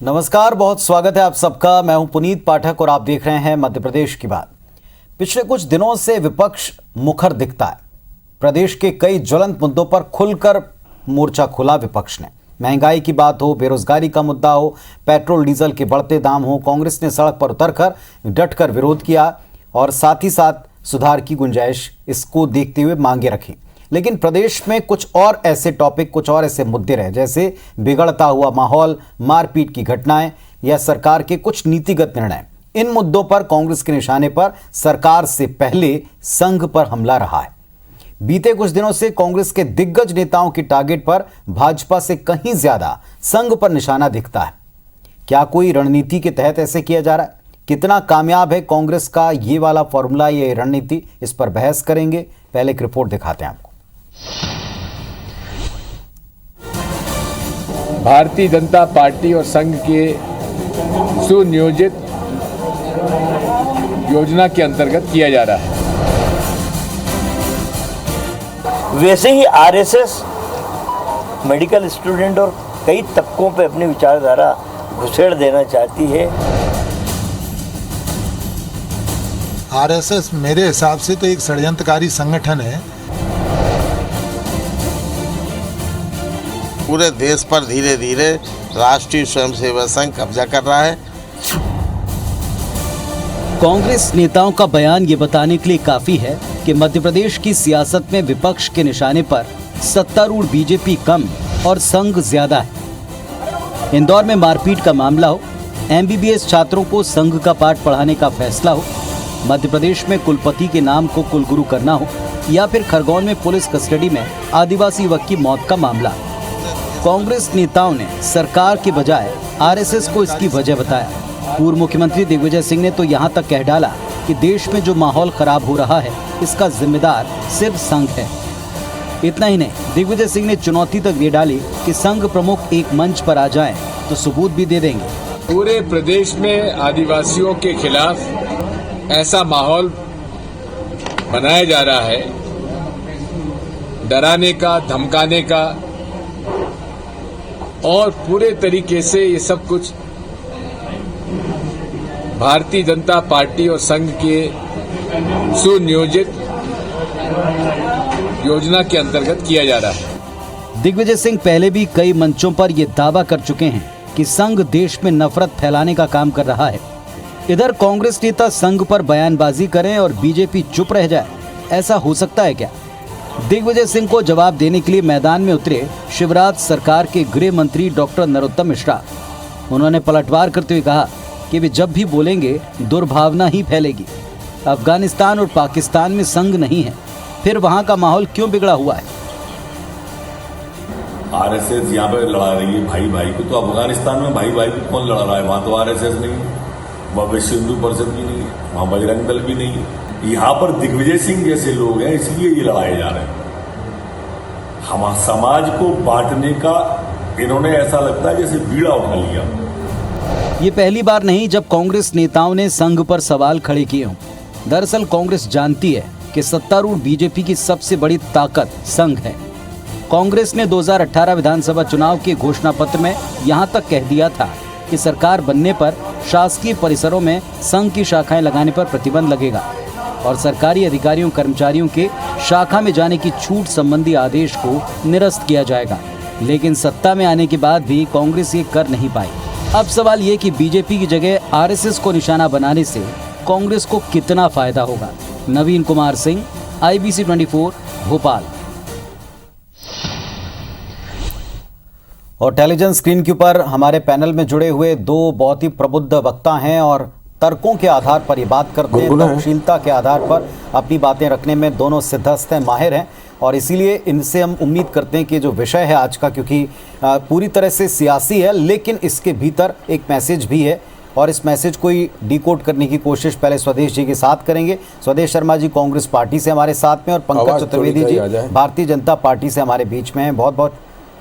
नमस्कार, बहुत स्वागत है आप सबका। मैं हूं पुनीत पाठक और आप देख रहे हैं मध्य प्रदेश की बात। पिछले कुछ दिनों से विपक्ष मुखर दिखता है। प्रदेश के कई ज्वलंत मुद्दों पर खुलकर मोर्चा खोला विपक्ष ने। महंगाई की बात हो, बेरोजगारी का मुद्दा हो, पेट्रोल डीजल के बढ़ते दाम हो, कांग्रेस ने सड़क पर उतरकर डटकर विरोध किया और साथ ही साथ सुधार की गुंजाइश इसको देखते हुए मांगे रखी। लेकिन प्रदेश में कुछ और ऐसे टॉपिक, कुछ और ऐसे मुद्दे रहे, जैसे बिगड़ता हुआ माहौल, मारपीट की घटनाएं या सरकार के कुछ नीतिगत निर्णय। इन मुद्दों पर कांग्रेस के निशाने पर सरकार से पहले संघ पर हमला रहा है। बीते कुछ दिनों से कांग्रेस के दिग्गज नेताओं की टारगेट पर भाजपा से कहीं ज्यादा संघ पर निशाना दिखता है। क्या कोई रणनीति के तहत ऐसे किया जा रहा है? कितना कामयाब है कांग्रेस का ये वाला फॉर्मूला, ये रणनीति? इस पर बहस करेंगे। पहले एक रिपोर्ट दिखाते हैं आपको। भारतीय जनता पार्टी और संघ के सुनियोजित योजना के अंतर्गत किया जा रहा है। वैसे ही आरएसएस मेडिकल स्टूडेंट और कई तबकों पे अपनी विचारधारा घुसेड़ देना चाहती है। आरएसएस मेरे हिसाब से तो एक षड्यंत्रकारी संगठन है। पूरे देश पर धीरे धीरे राष्ट्रीय स्वयंसेवक संघ कब्जा कर रहा है। कांग्रेस नेताओं का बयान ये बताने के लिए काफी है कि मध्य प्रदेश की सियासत में विपक्ष के निशाने पर सत्तारूढ़ बीजेपी कम और संघ ज्यादा है। इंदौर में मारपीट का मामला हो, एमबीबीएस छात्रों को संघ का पाठ पढ़ाने का फैसला हो, मध्य प्रदेश में कुलपति के नाम को कुलगुरु करना हो, या फिर खरगोन में पुलिस कस्टडी में आदिवासी युवक की मौत का मामला। कांग्रेस नेताओं ने सरकार के बजाय आरएसएस को इसकी वजह बताया। पूर्व मुख्यमंत्री दिग्विजय सिंह ने तो यहां तक कह डाला कि देश में जो माहौल खराब हो रहा है इसका जिम्मेदार सिर्फ संघ है। इतना ही नहीं, दिग्विजय सिंह ने चुनौती तक दे डाली कि संघ प्रमुख एक मंच पर आ जाएं तो सबूत भी दे देंगे। पूरे प्रदेश में आदिवासियों के खिलाफ ऐसा माहौल बनाया जा रहा है, डराने का, धमकाने का, और पूरे तरीके से ये सब कुछ भारतीय जनता पार्टी और संघ के सुनियोजित योजना के अंतर्गत किया जा रहा है। दिग्विजय सिंह पहले भी कई मंचों पर यह दावा कर चुके हैं कि संघ देश में नफरत फैलाने का काम कर रहा है। इधर कांग्रेस नेता संघ पर बयानबाजी करें और बीजेपी चुप रह जाए, ऐसा हो सकता है क्या? दिग्विजय सिंह को जवाब देने के लिए मैदान में उतरे शिवराज सरकार के गृह मंत्री डॉक्टर नरोत्तम मिश्रा। उन्होंने पलटवार करते हुए कहा कि वे जब भी बोलेंगे दुर्भावना ही फैलेगी। अफगानिस्तान और पाकिस्तान में संघ नहीं है, फिर वहां का माहौल क्यों बिगड़ा हुआ है? आरएसएस यहाँ पे लड़ा रही है भाई भाई को, तो अफगानिस्तान में भाई भाई को कौन लड़ा रहा है? वहां तो आरएसएस नहीं है, वहां विश्व हिंदू परिषद भी नहीं है, वहां बजरंग दल भी नहीं है। यहाँ पर दिग्विजय सिंह जैसे लोग हैं, इसलिए ये लड़ाए जा रहे हैं। हम समाज को बांटने का इन्होंने ऐसा लगता है जैसे बीड़ा उठा लिया। ये पहली बार नहीं जब कांग्रेस नेताओं ने संघ पर सवाल खड़े किए हों। दरअसल कांग्रेस जानती है कि सत्तारूढ़ बीजेपी की सबसे बड़ी ताकत संघ है। कांग्रेस ने 2018 विधानसभा चुनाव के घोषणा पत्र में यहां तक कह दिया था कि सरकार बनने पर शासकीय परिसरों में संघ की शाखाएं लगाने पर प्रतिबंध लगेगा और सरकारी अधिकारियों कर्मचारियों के शाखा में जाने की छूट संबंधी आदेश को निरस्त किया जाएगा। लेकिन सत्ता में आने के बाद भी कांग्रेस ये कर नहीं पाई। अब सवाल ये कि बीजेपी की जगह आरएसएस को निशाना बनाने से कांग्रेस को कितना फायदा होगा। नवीन कुमार सिंह, IBC 24, भोपाल। और टेलीविजन स्क्रीन के ऊपर हमारे पैनल में जुड़े हुए दो बहुत ही प्रबुद्ध वक्ता हैं और तर्कों के आधार पर ये बात करते हैं, तर्कशीलता के आधार पर अपनी बातें रखने में दोनों सिद्धहस्त हैं, माहिर हैं। और इसीलिए इनसे हम उम्मीद करते हैं कि जो विषय है आज का, क्योंकि पूरी तरह से सियासी है लेकिन इसके भीतर एक मैसेज भी है और इस मैसेज को ही डिकोड करने की कोशिश पहले स्वदेश जी के साथ करेंगे। स्वदेश शर्मा जी कांग्रेस पार्टी से हमारे साथ में और पंकज चतुर्वेदी जी भारतीय जनता पार्टी से हमारे बीच में हैं। बहुत बहुत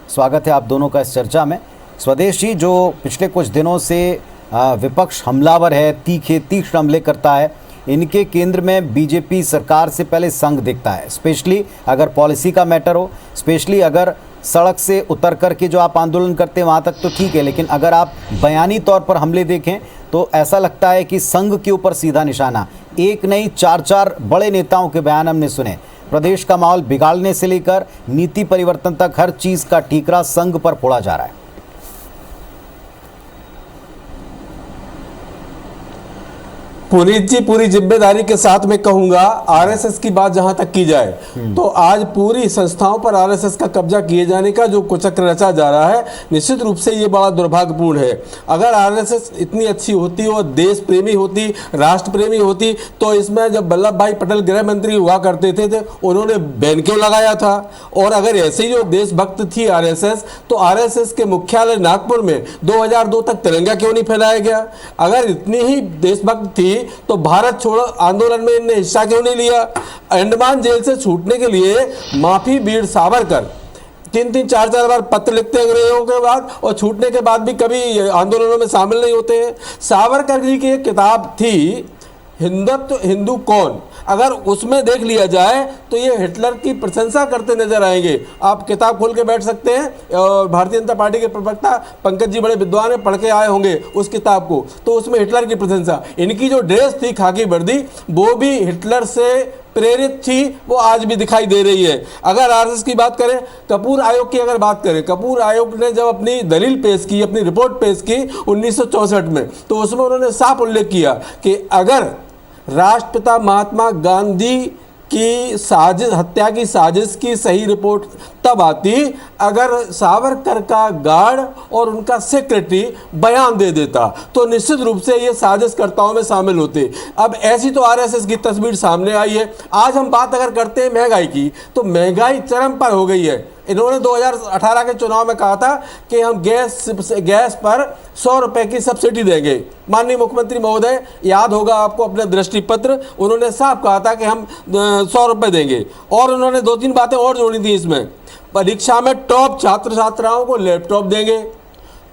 स्वागत है आप दोनों का इस चर्चा में। स्वदेश जी, जो पिछले कुछ दिनों से विपक्ष हमलावर है, तीक्ष्ण हमले करता है, इनके केंद्र में बीजेपी सरकार से पहले संघ दिखता है। स्पेशली अगर पॉलिसी का मैटर हो, स्पेशली अगर सड़क से उतर करके जो आप आंदोलन करते हैं वहाँ तक तो ठीक है, लेकिन अगर आप बयानी तौर पर हमले देखें तो ऐसा लगता है कि संघ के ऊपर सीधा निशाना। एक नहीं 4 बड़े नेताओं के बयान हमने सुने। प्रदेश का माहौल बिगाड़ने से लेकर नीति परिवर्तन तक हर चीज़ का ठीकरा संघ पर फोड़ा जा रहा है। पुनीत जी, पूरी जिम्मेदारी के साथ मैं कहूंगा, आरएसएस की बात जहां तक की जाए तो आज पूरी संस्थाओं पर आरएसएस का कब्जा किए जाने का जो कुचक्र रचा जा रहा है, निश्चित रूप से ये बड़ा दुर्भाग्यपूर्ण है। अगर आरएसएस इतनी अच्छी होती और देश प्रेमी होती, राष्ट्र प्रेमी होती, तो इसमें जब वल्लभ भाई पटेल गृह मंत्री हुआ करते थे उन्होंने बैन क्यों लगाया था? और अगर ऐसे ही जो देशभक्त थी आरएसएस, तो आरएसएस के मुख्यालय नागपुर में 2002 तक तिरंगा क्यों नहीं फहराया गया? अगर इतनी ही देशभक्त थी तो भारत छोड़ो आंदोलन में इन्हें हिस्सा क्यों नहीं लिया? अंडमान जेल से छूटने के लिए माफी वीर सावरकर 3-3, 4-4 बार पत्र लिखते हैं अंग्रेजों के बाद, और छूटने के बाद भी कभी आंदोलनों में शामिल नहीं होते हैं। सावरकर जी की एक किताब थी हिंदुत्व हिंदू कौन, अगर उसमें देख लिया जाए तो ये हिटलर की प्रशंसा करते नजर आएंगे। आप किताब खोल के बैठ सकते हैं और भारतीय जनता पार्टी के प्रवक्ता पंकज जी बड़े विद्वान है, पढ़ के आए होंगे उस किताब को, तो उसमें हिटलर की प्रशंसा। इनकी जो ड्रेस थी खाकी वर्दी, वो भी हिटलर से प्रेरित थी, वो आज भी दिखाई दे रही है। अगर आरएसएस की बात करें, कपूर आयोग की अगर बात करें, कपूर आयोग ने जब अपनी दलील पेश की, अपनी रिपोर्ट पेश की 1964 में, तो उसमें उन्होंने साफ उल्लेख किया कि अगर राष्ट्रपिता महात्मा गांधी की साजिश, हत्या की साजिश की सही रिपोर्ट तब आती अगर सावरकर का गार्ड और उनका सेक्रेटरी बयान दे देता, तो निश्चित रूप से ये साजिशकर्ताओं में शामिल होते। अब ऐसी तो आरएसएस की तस्वीर सामने आई है। आज हम बात अगर करते हैं महंगाई की, तो महंगाई चरम पर हो गई है। इन्होंने 2018 के चुनाव में कहा था कि हम गैस पर 100 रुपए की सब्सिडी देंगे। माननीय मुख्यमंत्री महोदय, याद होगा आपको अपने दृष्टि पत्र, उन्होंने साफ कहा था कि हम 100 रुपए देंगे। और उन्होंने 2-3 बातें और जोड़ी थी इसमें। परीक्षा में टॉप छात्र छात्राओं को लैपटॉप देंगे।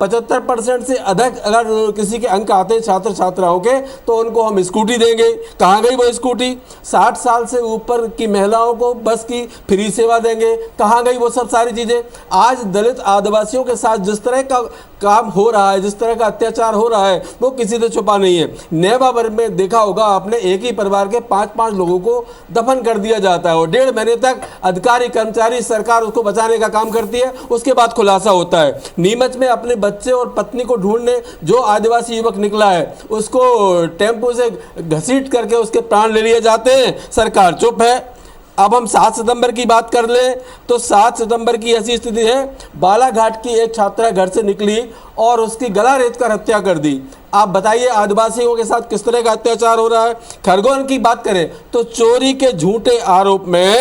75% से अधिक अगर किसी के अंक आते हैं छात्र छात्राओं के, तो उनको हम स्कूटी देंगे। कहाँ गई वो स्कूटी? 60 साल से ऊपर की महिलाओं को बस की फ्री सेवा देंगे। कहाँ गई वो सब सारी चीज़ें? आज दलित आदिवासियों के साथ जिस तरह का काम हो रहा है, जिस तरह का अत्याचार हो रहा है, वो किसी से छुपा नहीं है। नेवावर में देखा होगा आपने, एक ही परिवार के 5-5 लोगों को दफन कर दिया जाता है और 1.5 महीने तक अधिकारी कर्मचारी सरकार उसको बचाने का काम करती है, उसके बाद खुलासा होता है। नीमच में अपने बच्चे और पत्नी को ढूंढने जो आदिवासी युवक निकला है, उसको टेम्पो से घसीट करके उसके प्राण ले लिए जाते हैं, सरकार चुप है। अब हम 7 सितंबर की बात कर लें तो 7 सितंबर की ऐसी स्थिति है, बालाघाट की एक छात्रा घर से निकली और उसकी गला रेत कर हत्या कर दी। आप बताइए आदिवासियों के साथ किस तरह का अत्याचार हो रहा है। खरगोन की बात करें तो चोरी के झूठे आरोप में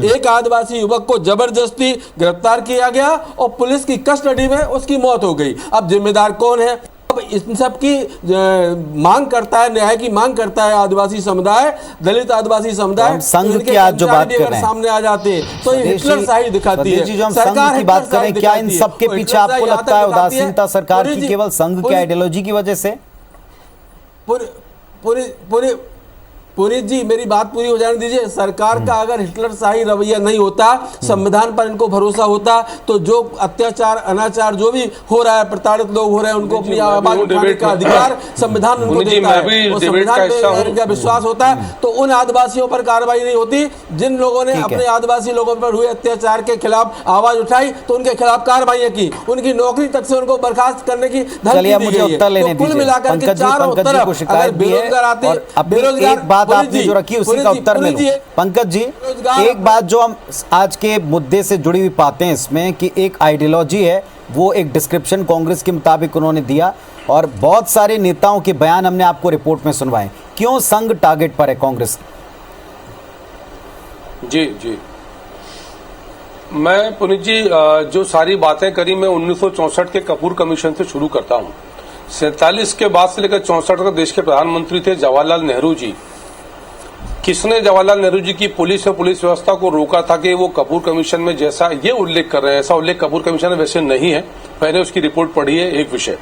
एक आदिवासी युवक को जबरदस्ती गिरफ्तार किया गया और पुलिस की कस्टडी में उसकी मौत हो गई। अब जिम्मेदार कौन है? अब इन सब की मांग करता है, न्याय की मांग करता है आदिवासी समुदाय, दलित आदिवासी समुदाय। संघ की आज जो बात कर रहे हैं, सामने आ जाते हैं तो ये हिटलर शाही दिखाती है। जो हम संघ की बात करें, क्या इन सब के पीछे आपको लगता है उदासीनता सरकार की केवल संघ की आइडियोलॉजी की वजह से? पुनीत जी, मेरी बात पूरी हो जाने दीजिए। सरकार का अगर हिटलर शाही रवैया नहीं होता, संविधान पर इनको भरोसा होता, तो जो अत्याचार अनाचार जो भी हो रहा है, प्रताड़ित लोग हो रहे हैं, उनको अपनी आवाज उठाने का अधिकार संविधान उनको देता है और संविधान पे इनका विश्वास होता है, तो उन आदिवासियों पर कार्रवाई नहीं होती। जिन लोगों ने अपने आदिवासी लोगों पर हुए अत्याचार के खिलाफ आवाज उठाई तो उनके खिलाफ कार्रवाई की, उनकी नौकरी तक से उनको बर्खास्त करने की धमकी दी गई है। कुल मिलाकर के चारों तरफ अगर बेरोजगार आते, बेरोजगार आपने जो रखी उसी का उत्तर में लूं। पंकज जी, एक बात जो हम आज के मुद्दे से जुड़ी हुई पाते हैं इसमें कि एक आइडियोलॉजी है, वो एक डिस्क्रिप्शन कांग्रेस के मुताबिक उन्होंने दिया और बहुत सारे नेताओं के बयान हमने आपको रिपोर्ट में सुनवाए। क्यों संघ टारगेट पर है कांग्रेस? जी जी, मैं पुनीत जी जो सारी बातें करी मैं 1964 के कपूर कमीशन से शुरू करता हूं। 47 के बाद से लेकर 64 तक देश के प्रधानमंत्री थे जवाहरलाल नेहरू जी। किसने जवाहरलाल नेहरू जी की पुलिस और पुलिस व्यवस्था को रोका था कि वो कपूर कमीशन में जैसा ये उल्लेख कर रहे हैं, ऐसा उल्लेख कपूर कमीशन में वैसे नहीं है। मैंने उसकी रिपोर्ट पढ़ी है। एक विषय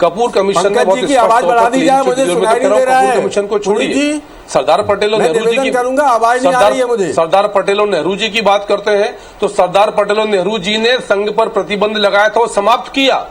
कपूर कमीशन ने बहुत आवाज बढ़ा दी जाए, मुझे सुनाई नहीं दे रहा है। कमीशन को छोड़िए, सरदार पटेल और मैं नेहरू जी की करूंगा, आवाज नहीं आ रही है मुझे। सरदार पटेल और नेहरू जी की बात करते हैं तो सरदार पटेल और नेहरू जी ने संघ पर प्रतिबंध लगाया था, वो समाप्त किया।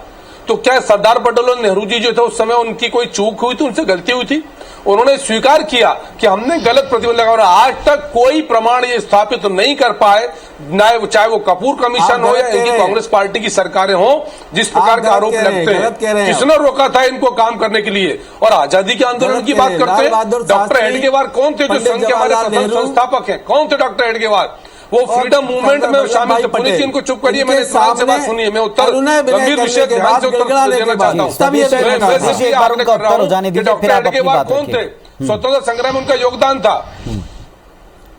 तो क्या सरदार पटेल और नेहरू जी जो थे उस समय उनकी कोई चूक हुई थी, उनसे गलती हुई थी? उन्होंने स्वीकार किया कि हमने गलत प्रतिबंध लगाया और आज तक कोई प्रमाण ये स्थापित नहीं कर पाए, चाहे वो कपूर कमीशन हो या इनकी कांग्रेस पार्टी की सरकारें हो, जिस प्रकार के आरोप लगते हैं। किसने रोका था इनको काम करने के लिए? और आजादी के आंदोलन की बात करते हैं, डॉक्टर हेडगेवार कौन थे जो संघ के हमारे प्रथम संस्थापक हैं? कौन थे डॉक्टर हेडगेवार? वो फ्रीडम मूवमेंट में शामिल थे। पुलिस इनको चुप करिए, मैंने सवाल से बात सुनी है, मैं उत्तर गंभीर विषय ध्यान से उत्तर देना चाहता हूँ। डॉक्टर हेडगेवार कौन थे? स्वतंत्रता संग्राम में उनका योगदान था।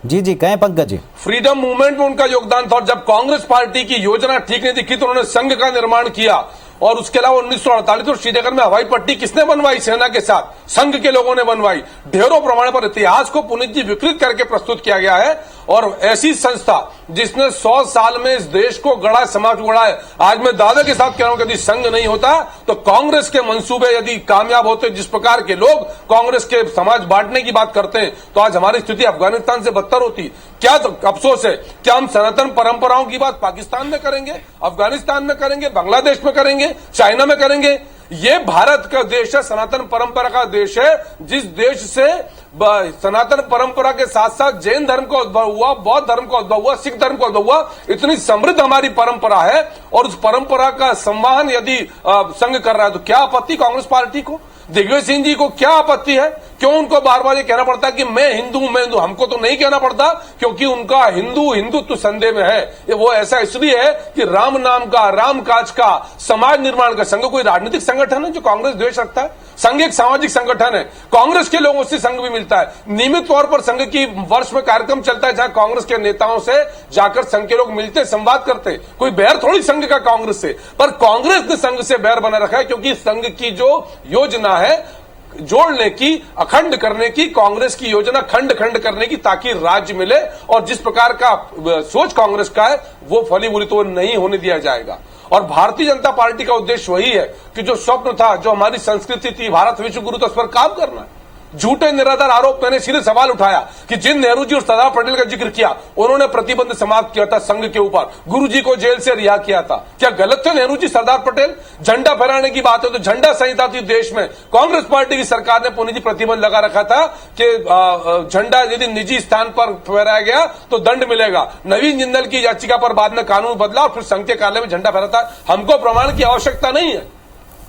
जी जी कहें पंकज जी। फ्रीडम मूवमेंट में उनका योगदान था और जब कांग्रेस पार्टी की योजना ठीक नहीं दिखी तो उन्होंने संघ का निर्माण किया। और उसके अलावा 1948 में श्रीनगर में हवाई पट्टी किसने बनवाई? सेना के साथ संघ के लोगों ने बनवाई। ढेरों प्रमाण पर इतिहास को पुनीत जी विकृत करके प्रस्तुत किया गया है। और ऐसी संस्था जिसने 100 साल में इस देश को गढ़ा, समाज को गढ़ा है, आज मैं दावे के साथ कह रहा हूं कि यदि संघ नहीं होता तो कांग्रेस के मंसूबे यदि कामयाब होते, जिस प्रकार के लोग कांग्रेस के समाज बांटने की बात करते हैं, तो आज हमारी स्थिति अफगानिस्तान से बदतर होती। क्या तो अफसोस है, क्या हम सनातन परंपराओं की बात पाकिस्तान में करेंगे, अफगानिस्तान में करेंगे, बांग्लादेश में करेंगे, चाइना में करेंगे? ये भारत का देश है, सनातन परंपरा का देश है, जिस देश से सनातन परंपरा के साथ साथ जैन धर्म का उद्भव हुआ, बौद्ध धर्म का उद्भव हुआ, सिख धर्म का उद्भव हुआ। इतनी समृद्ध हमारी परंपरा है और उस परंपरा का संवहन यदि संघ कर रहा है तो क्या आपत्ति कांग्रेस पार्टी को? दिग्विजय सिंह जी को क्या आपत्ति है? क्यों उनको बार बार ये कहना पड़ता है कि मैं हिंदू हूं, मैं हिंदू? हमको तो नहीं कहना पड़ता क्योंकि उनका हिंदुत्व संदेह में है। ये वो ऐसा इसलिए है कि राम नाम का, राम काज का, समाज निर्माण का संघ कोई राजनीतिक संगठन है जो कांग्रेस द्वेष रखता है? संघ एक सामाजिक संगठन है, कांग्रेस के लोगों से संघ भी मिलता है। नियमित तौर पर संघ की वर्ष में कार्यक्रम चलता है जहां कांग्रेस के नेताओं से जाकर संघ के लोग मिलते, संवाद करते। कोई बैर थोड़ी संघ का कांग्रेस से, पर कांग्रेस ने संघ से बैर बना रखा है क्योंकि संघ की जो योजना है जोड़ने की, अखंड करने की, कांग्रेस की योजना खंड खंड करने की, ताकि राज्य मिले। और जिस प्रकार का सोच कांग्रेस का है वो फलीभूत तो नहीं होने दिया जाएगा। और भारतीय जनता पार्टी का उद्देश्य वही है कि जो स्वप्न था, जो हमारी संस्कृति थी, भारत विश्व गुरु, तो उस पर काम करना है। झूठे निराधार आरोप, मैंने सीधे सवाल उठाया कि जिन नेहरू जी और सरदार पटेल का जिक्र किया, उन्होंने प्रतिबंध समाप्त किया था संघ के ऊपर, गुरु जी को जेल से रिहा किया था। क्या गलत थे नेहरू जी, सरदार पटेल? झंडा फहराने की बात है तो झंडा संहिता थी देश में, कांग्रेस पार्टी की सरकार ने पुनीत जी प्रतिबंध लगा रखा था कि झंडा यदि निजी स्थान पर फहराया गया तो दंड मिलेगा। नवीन जिंदल की याचिका पर बाद में कानून बदला और फिर संघ के कार्यालय में झंडा फहराता। हमको प्रमाण की आवश्यकता नहीं है,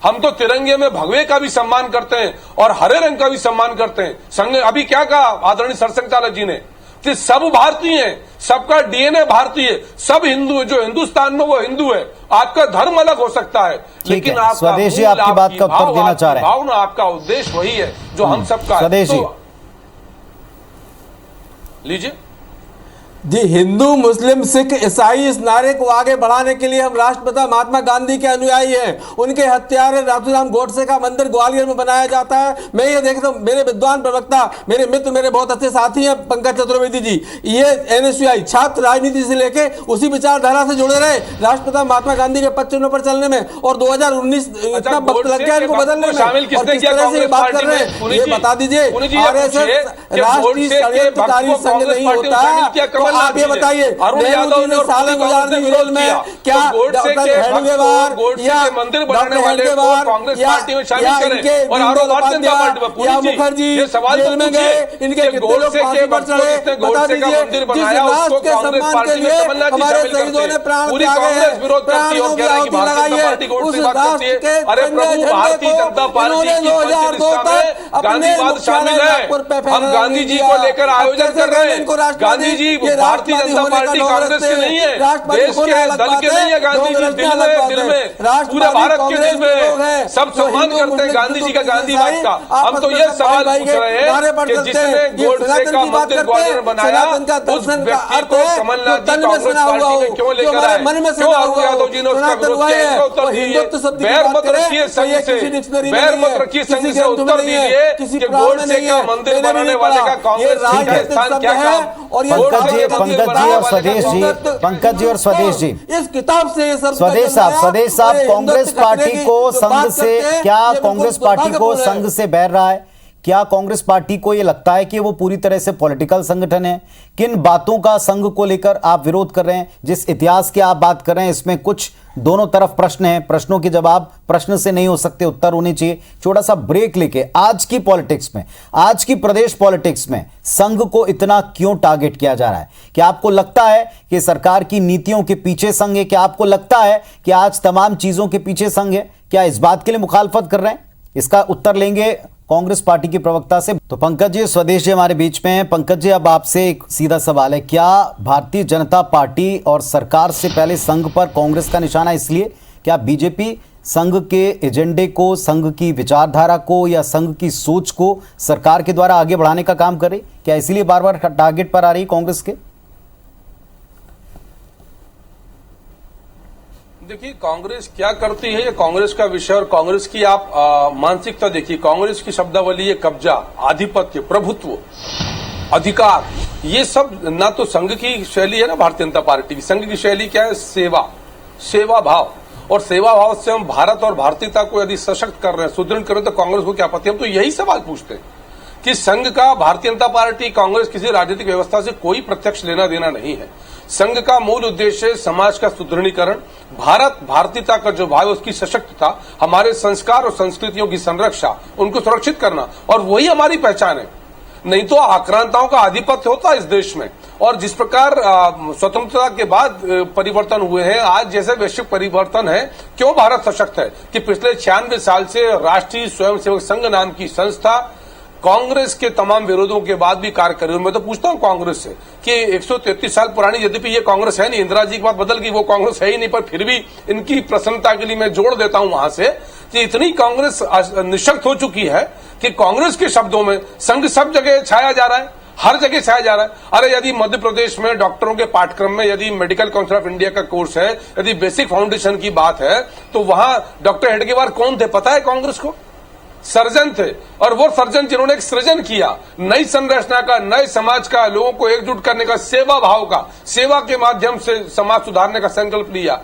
हम तो तिरंगे में भगवे का भी सम्मान करते हैं और हरे रंग का भी सम्मान करते हैं। संघ अभी क्या कहा आदरणीय सरसंघ चालक जी ने कि सब भारतीय हैं, सबका डीएनए भारतीय, सब हिंदू है, जो हिंदुस्तान में वो हिंदू है। आपका धर्म अलग हो सकता है लेकिन आपका स्वदेश जी आपकी बात का उत्तर देना चाह रहे हैं। भावना, आपका उद्देश्य वही है जो हम सबका है। स्वदेश जी लीजिए जी, हिंदू मुस्लिम सिख ईसाई इस नारे को आगे बढ़ाने के लिए हम राष्ट्रपिता महात्मा गांधी के अनुयायी हैं। उनके हत्यारे नाथूराम गोडसे का मंदिर ग्वालियर में बनाया जाता है। मैं ये देखता हूँ, मेरे विद्वान प्रवक्ता, मेरे मित्र, मेरे बहुत अच्छे साथी हैं पंकज चतुर्वेदी जी, ये एनएसयूआई छात्र राजनीति से लेके उसी विचारधारा से जुड़े रहे राष्ट्रपिता महात्मा गांधी के पद चिन्हों पर चलने में, और 2019 इतना वक्त लग गया इनको बदलने में। और किस तरह से बात कर रहे हैं ये बता दीजिए। आरएसएस राष्ट्रीय षड्यंत्रकारी संघ नहीं होता। आप ये बताइए, नेहरू जी ने साले गुजारने विरोध में क्या डॉक्टर हेडगेवार या डॉक्टर हेडगेवार या इनके उपाध्याय या मुखर्जी जेल में गए, इनके कितने लोग फांसी पर चढ़े? बता दीजिए। जिस राष्ट्र के सम्मान के लिए हमारे शहीदों ने प्राण त्यागे हैं, प्राणों की आहुति लगाई है, उस राष्ट्र के तिरंगे झंडे को इन्होंने 2002 तक अपने मुख्यालय नागपुर पे फहराने दिया। गांधी जी को लेकर आयोजन कर रहे हैं। गांधी जी भारतीय जनता पार्टी कांग्रेस के नहीं है, देश के दल के नहीं है। गांधी जी दिल में पूरे भारत के दिल में सब सम्मान करते हैं गांधी जी का, गांधीवाद का। हम तो ये सवाल पूछ रहे हैं कि जिसने गोडसे का मंदिर ग्वालियर में बनाया, उस व्यक्ति को कमलनाथ जी कांग्रेस पार्टी में क्यों लेकर आए? क्यों अरुण यादव जी ने उसका विरोध किया? इसका उत्तर दीजिए। बैर मत रखिए संघ से, बैर मत रखिए संघ से। उत्तर दीजिए कि गोडसे का मंदिर बनाने वाले का कांग्रेस का स्थान क्या काम? पंकज जी और स्वदेश जी, पंकज जी और स्वदेश जी, इस किताब से ये सब स्वदेश साहब कांग्रेस पार्टी को संघ से, क्या कांग्रेस पार्टी को संघ से बैर रहा है? क्या कांग्रेस पार्टी को यह लगता है कि वो पूरी तरह से पॉलिटिकल संगठन है? किन बातों का संघ को लेकर आप विरोध कर रहे हैं? जिस इतिहास की आप बात कर रहे हैं इसमें कुछ दोनों तरफ प्रश्न हैं, प्रश्नों के जवाब प्रश्न से नहीं हो सकते, उत्तर होने चाहिए। छोटा सा ब्रेक लेके आज की पॉलिटिक्स में, आज की प्रदेश पॉलिटिक्स में संघ को इतना क्यों टारगेट किया जा रहा है? क्या आपको लगता है कि सरकार की नीतियों के पीछे संघ है? क्या आपको लगता है कि आज तमाम चीजों के पीछे संघ है? क्या इस बात के लिए मुखालफत कर रहे हैं? इसका उत्तर लेंगे कांग्रेस पार्टी की प्रवक्ता से। तो पंकज जी, स्वदेश जी हमारे बीच में हैं। पंकज जी, अब आपसे एक सीधा सवाल है, क्या भारतीय जनता पार्टी और सरकार से पहले संघ पर कांग्रेस का निशाना इसलिए क्या बीजेपी संघ के एजेंडे को, संघ की विचारधारा को या संघ की सोच को सरकार के द्वारा आगे बढ़ाने का काम कर रही? क्या इसलिए बार बार टारगेट पर आ रही कांग्रेस के? देखिए, कांग्रेस क्या करती है ये कांग्रेस का विषय, और कांग्रेस की आप मानसिकता देखिए। कांग्रेस की शब्दावली है कब्जा, आधिपत्य, प्रभुत्व, अधिकार। ये सब ना तो संघ की शैली है ना भारतीय जनता पार्टी की। संघ की शैली क्या है? सेवा, सेवा भाव। और सेवा भाव से हम भारत और भारतीयता को यदि सशक्त कर रहे हैं, सुदृढ़ कर रहे हैं, तो कांग्रेस को क्या आपत्ति? हम तो यही सवाल पूछते हैं कि संघ का भारतीय जनता पार्टी, कांग्रेस किसी राजनीतिक व्यवस्था से कोई प्रत्यक्ष लेना देना नहीं है। संघ का मूल उद्देश्य समाज का सुदृढ़ीकरण, भारत भारतीयता का जो भाव है उसकी सशक्तता, हमारे संस्कार और संस्कृतियों की संरक्षा, उनको सुरक्षित करना, और वही हमारी पहचान है। नहीं तो आक्रांताओं का आधिपत्य होता है इस देश में। और जिस प्रकार स्वतंत्रता के बाद परिवर्तन हुए हैं, आज जैसे वैश्विक परिवर्तन है, क्यों भारत सशक्त है कि पिछले 96 साल से राष्ट्रीय स्वयंसेवक संघ नाम की संस्था कांग्रेस के तमाम विरोधों के बाद भी कार्य कर रही है। मैं तो पूछता हूं कांग्रेस से कि 133 साल पुरानी, यद्यपि ये कांग्रेस है नहीं, इंदिरा जी की बात बदल गई, वो कांग्रेस है ही नहीं, पर फिर भी इनकी प्रसन्नता के लिए मैं जोड़ देता हूं वहां से कि इतनी कांग्रेस निशक्त हो चुकी है कि कांग्रेस के शब्दों में संघ सब जगह छाया जा रहा है, हर जगह छाया जा रहा है। अरे यदि मध्य प्रदेश में डॉक्टरों के पाठ्यक्रम में यदि मेडिकल काउंसिल ऑफ इंडिया का कोर्स है, यदि बेसिक फाउंडेशन की बात है, तो वहां डॉक्टर हेडगेवार कौन थे पता है कांग्रेस को? सर्जन थे। और वो सर्जन जिन्होंने एक सृजन किया नई संरचना का, नए समाज का, लोगों को एकजुट करने का, सेवा भाव का, सेवा के माध्यम से समाज सुधारने का संकल्प लिया,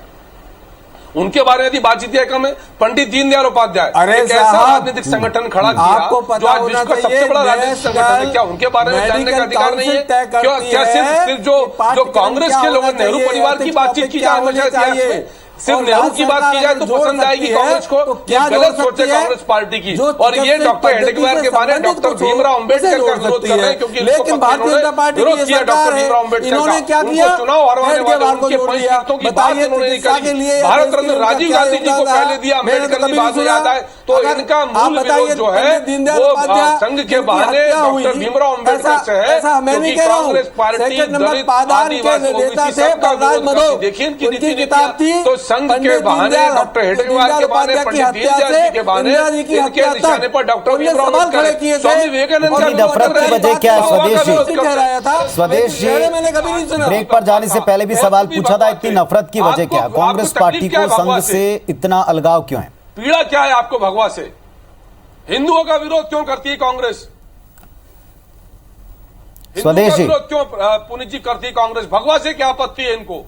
उनके बारे में यदि बातचीत कम है। पंडित दीनदयाल उपाध्याय, एक ऐसा राजनीतिक संगठन खड़ा किया जो आज विश्व का सबसे बड़ा राजनीतिक संगठन है। क्या उनके बारे में जानने का अधिकार नहीं है? क्या सिर्फ जो कांग्रेस के लोग, नेहरू परिवार की बातचीत की जाए इतिहास में, सिर्फ नेहरू की बात की जाए तो पसंद आएगी कांग्रेस को? ये गलत सोच है कांग्रेस पार्टी की। और ये डॉक्टर हेडगेवार के बारे में डॉक्टर भीमराव अम्बेडकर का विरोध कर रहे हैं, क्योंकि लेकिन भारतीय जनता पार्टी विरोध किया डॉक्टर भीमराव अम्बेडकर का। उनको चुनाव हरवाने वाले उनके पंचों की बात उन्होंने नहीं करी। भारत रत्न राजीव गांधी जी को पहले दिया, अम्बेडकर की बात याद आए तो इनका मूल विरोध जो है वो संघ के बहाने डॉक्टर भीमराव अम्बेडकर से है, क्योंकि कांग्रेस पार्टी दलित आदिवासी ओबीसी सबका विरोध। देखिए इनकी नीति नीतियां तो संघ के बहाने, डॉक्टर हेडगेवार के बहाने, पंडित दीनदयाल जी के बहाने, इनके निशाने पर डॉक्टर भीमराव अम्बेडकर, स्वामी विवेकानंद का नफरत की वजह क्या है? स्वदेश जी, ब्रेक पर जाने से पहले भी सवाल पूछा था, इतनी नफरत की वजह क्या है? कांग्रेस पार्टी को संघ से इतना अलगाव क्यों है? पीड़ा क्या है आपको भगवा से? हिंदुओं का विरोध क्यों करती है कांग्रेस? स्वदेश जी, विरोध क्यों पुनीत जी करती है कांग्रेस? भगवा से क्या आपत्ति है इनको?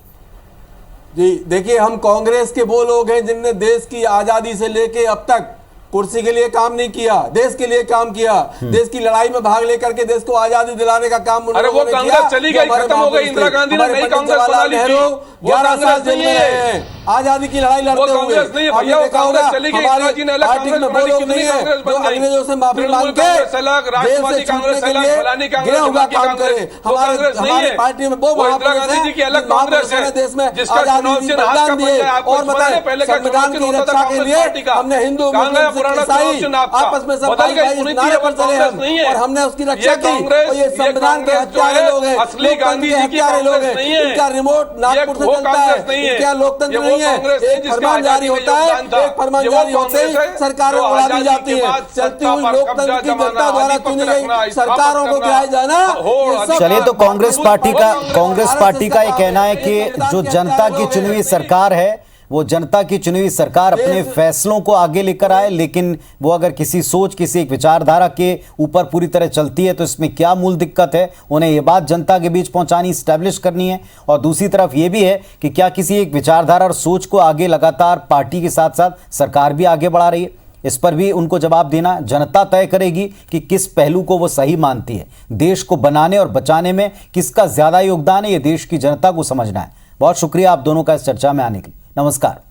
जी देखिए, हम कांग्रेस के वो लोग हैं जिनने देश की आजादी से लेके अब तक कुर्सी के लिए काम नहीं किया, देश के लिए काम किया, देश की लड़ाई में भाग लेकर के देश को आजादी दिलाने का काम अरे वो कांग्रेस चली गई, खत्म हो गई, इंदिरा गांधी ने नई कांग्रेस बना ली थी। 11 साल जेल में रहे हैं आजादी की लड़ाई लड़ते हुए। भैया वो कांग्रेस चली गई, इंदिरा जी ने अलग कांग्रेस बनाई, कितनी कांग्रेस बन गई, अंग्रेजों से माफी मांग के अलग, राष्ट्रवादी कांग्रेस अलग, फलानी कांग्रेस, हमारे पार्टी में वो इंदिरा गांधी जी की अलग कांग्रेस है देश में जिसका चुनाव से हाथ का पंजा है। आपको पता है पहले का चुनाव चिन्ह होता था कांग्रेस पार्टी का, हमने हिंदू पुराना चुनाव चिन्ह आपस में सब भाई भाई नारे पर चले हम, और हमने उसकी रक्षा की। और ये संविधान के हत्यारे लोग हैं, असली गांधी जी की हत्यारे लोग हैं, इनका रिमोट नागपुर से चलता है, इनका लोकतंत्र नहीं है। एक फरमान जारी होता है, एक फरमान जारी होते ही सरकारें उड़ा दी जाती है। चलती हुई लोकतंत्र की जनता द्वारा चुनी गई सरकारों को गिराया जाना। चलिए, तो कांग्रेस पार्टी का ये कहना है कि जो जनता की चुनी हुई सरकार है, वो जनता की चुनी हुई सरकार अपने फैसलों को आगे लेकर आए, लेकिन वो अगर किसी सोच, किसी एक विचारधारा के ऊपर पूरी तरह चलती है तो इसमें क्या मूल दिक्कत है? उन्हें ये बात जनता के बीच पहुंचानी, स्टैब्लिश करनी है। और दूसरी तरफ ये भी है कि क्या किसी एक विचारधारा और सोच को आगे लगातार पार्टी के साथ साथ सरकार भी आगे बढ़ा रही है? इस पर भी उनको जवाब देना। जनता तय करेगी कि किस पहलू को वो सही मानती है। देश को बनाने और बचाने में किसका ज्यादा योगदान है, ये देश की जनता को समझना है। बहुत शुक्रिया आप दोनों का इस चर्चा में आने के लिए। नमस्कार।